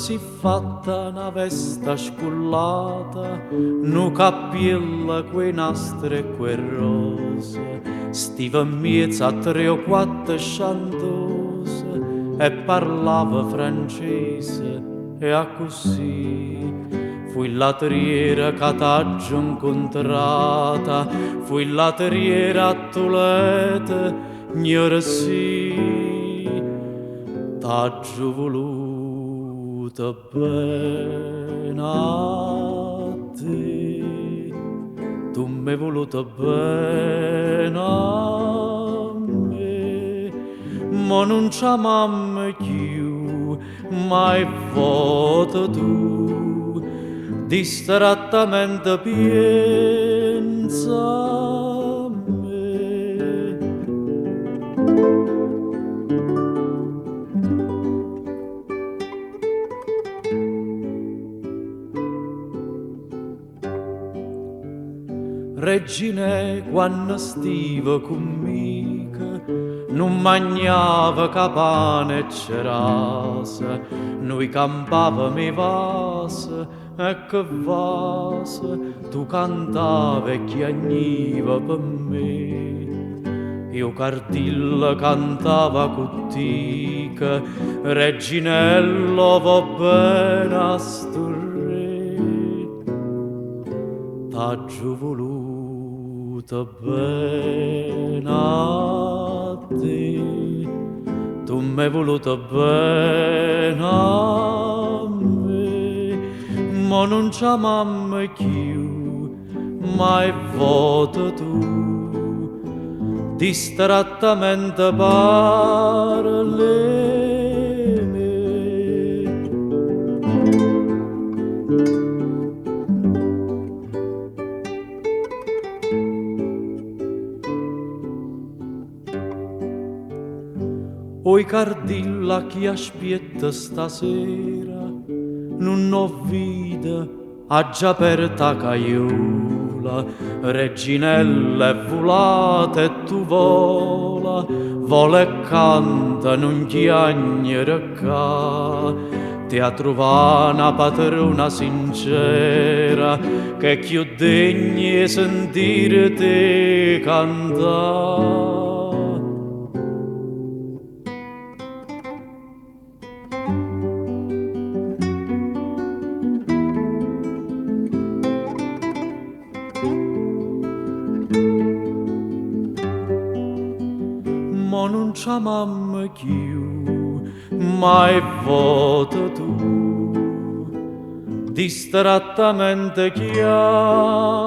si fatta una vesta scullata, nu cappiella quei nastri e quei rose, stiva in mezzo a 3 o 4 chantose e parlava francese e a così fui la terriera che t'aggio incontrata, fui la terriera a Tulete, gnora sì, t'aggio voluta bene a te, tu m'hai voluta bene a me, ma non c'ha mamma più, mai vota tu, distrattamente pensa a me. Regine, quando stiva conmica, non mangiava capane e cerase, noi campavamo i vase, e che vase, tu cantavi e chiagniva per me. Io cardilla cantava cottica, Reginello va bene a sto re, t'aggio voluta bene a te, tu m'hai voluta bene a me, ma non c'ha mamma più, mai vota tu, distrattamente parli. Oi cardilla chi aspetta stasera, non ho vita, ha già aperta caiola, Reginella è volata e tu vola e canta, non chiagnere ca, ti ha trovato una padrona sincera, che più degna sentire te cantare. Ma non c'ha mamma più, mai vota tu, distrattamente chiama